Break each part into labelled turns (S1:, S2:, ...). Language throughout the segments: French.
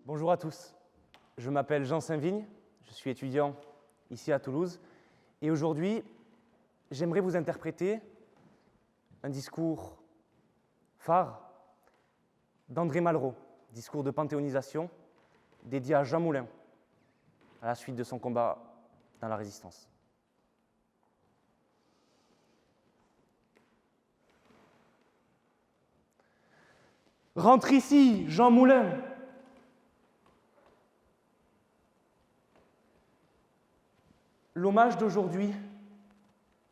S1: Bonjour à tous, je m'appelle Jean Saint-Vigne, je suis étudiant ici à Toulouse et aujourd'hui, j'aimerais vous interpréter un discours phare d'André Malraux, discours de panthéonisation dédié à Jean Moulin à la suite de son combat dans la Résistance. Rentre ici, Jean Moulin. L'hommage d'aujourd'hui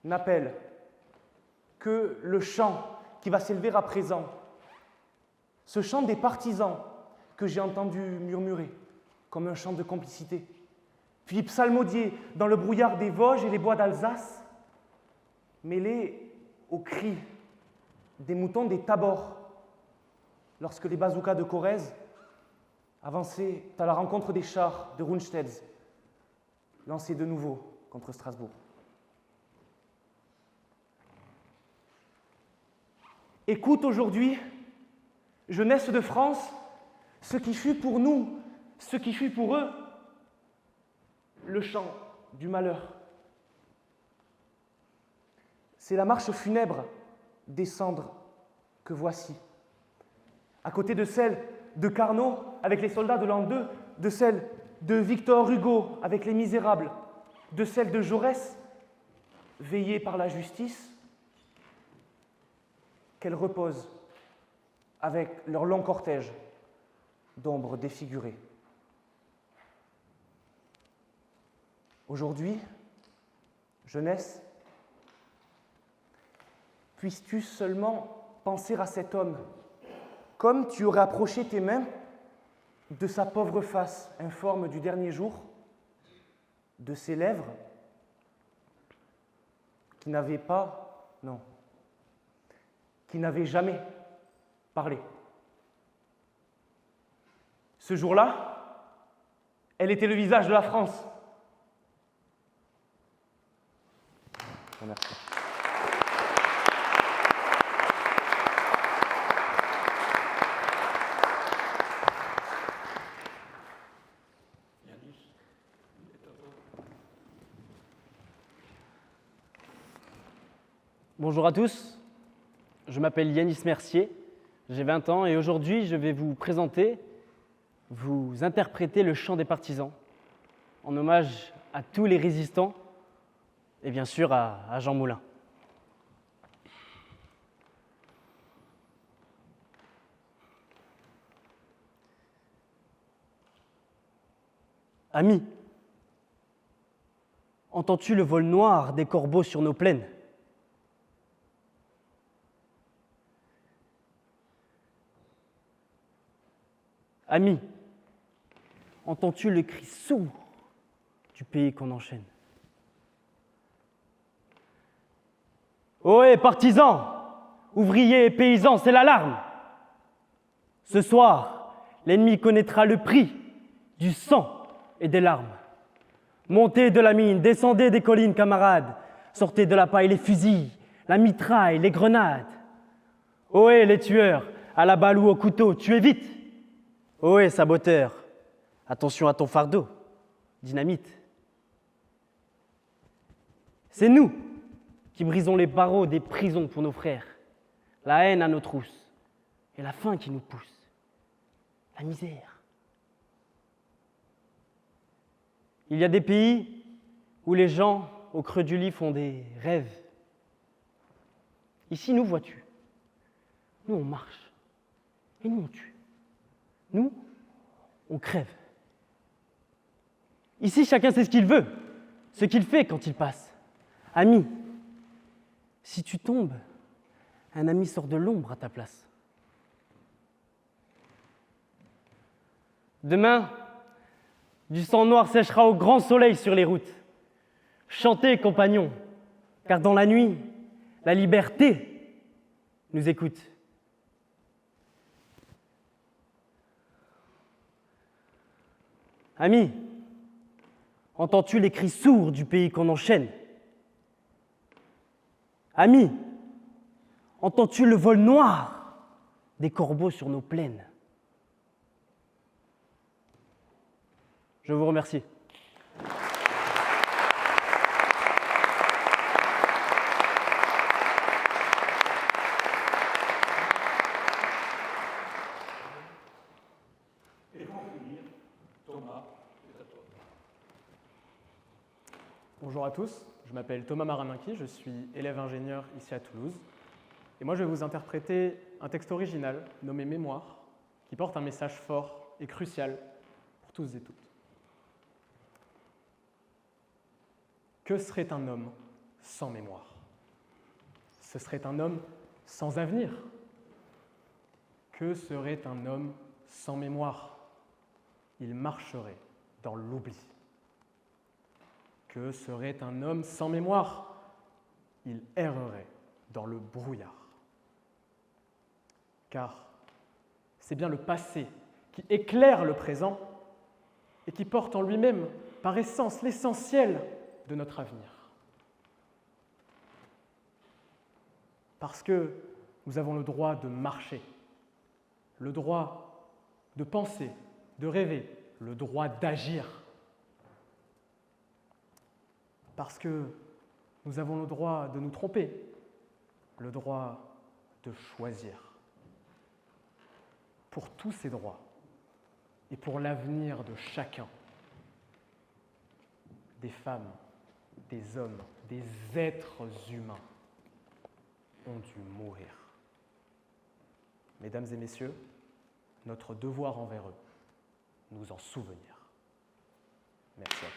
S1: n'appelle que le chant qui va s'élever à présent, ce chant des partisans que j'ai entendu murmurer comme un chant de complicité. Philippe Salmodier dans le brouillard des Vosges et les bois d'Alsace, mêlé aux cris des moutons des Tabors, lorsque les bazookas de Corrèze avançaient à la rencontre des chars de Rundstedt, lancés de nouveau contre Strasbourg. Écoute aujourd'hui, jeunesse de France, ce qui fut pour nous, ce qui fut pour eux, le chant du malheur. C'est la marche funèbre des cendres que voici. À côté de celle de Carnot avec les soldats de l'an 2, de celle de Victor Hugo avec les Misérables, de celle de Jaurès, veillée par la justice, qu'elles reposent avec leur long cortège d'ombres défigurées. Aujourd'hui, jeunesse, puisses-tu seulement penser à cet homme comme tu aurais approché tes mains de sa pauvre face informe du dernier jour, de ses lèvres qui n'avaient pas, non, qui n'avaient jamais parlé. Ce jour-là, elle était le visage de la France. Merci.
S2: Bonjour à tous, je m'appelle Yanis Mercier, j'ai 20 ans et aujourd'hui je vais vous présenter, vous interpréter le chant des partisans en hommage à tous les résistants et bien sûr à Jean Moulin. Ami, entends-tu le vol noir des corbeaux sur nos plaines ? Ami, entends-tu le cri sourd du pays qu'on enchaîne ? Ohé, partisans, ouvriers et paysans, c'est l'alarme. Ce soir, l'ennemi connaîtra le prix du sang et des larmes. Montez de la mine, descendez des collines, camarades. Sortez de la paille les fusils, la mitraille, les grenades. Ohé, les tueurs, à la balle ou au couteau, tuez vite. Ohé, saboteur, attention à ton fardeau, dynamite. C'est nous qui brisons les barreaux des prisons pour nos frères, la haine à nos trousses et la faim qui nous pousse, la misère. Il y a des pays où les gens, au creux du lit, font des rêves. Ici, nous, vois-tu, nous, on marche et nous, on tue. Nous, on crève Ici, chacun sait ce qu'il veut, ce qu'il fait quand il passe. Ami, si tu tombes, un ami sort de l'ombre à ta place. Demain, du sang noir séchera au grand soleil sur les routes. Chantez, compagnons, car dans la nuit, la liberté nous écoute. Ami, entends-tu les cris sourds du pays qu'on enchaîne? Ami, entends-tu le vol noir des corbeaux sur nos plaines? Je vous remercie.
S3: Bonjour à tous, je m'appelle Thomas Maraminki, je suis élève ingénieur ici à Toulouse. Et moi je vais vous interpréter un texte original nommé Mémoire, qui porte un message fort et crucial pour tous et toutes. Que serait un homme sans mémoire? Ce serait un homme sans avenir. Que serait un homme sans mémoire? Il marcherait dans l'oubli. Que serait un homme sans mémoire? Il errerait dans le brouillard. Car c'est bien le passé qui éclaire le présent et qui porte en lui-même, par essence, l'essentiel de notre avenir. Parce que nous avons le droit de marcher, le droit de penser, de rêver, le droit d'agir. Parce que nous avons le droit de nous tromper, le droit de choisir. Pour tous ces droits et pour l'avenir de chacun, des femmes, des hommes, des êtres humains ont dû mourir. Mesdames et messieurs, notre devoir envers eux, nous en souvenir. Merci à tous.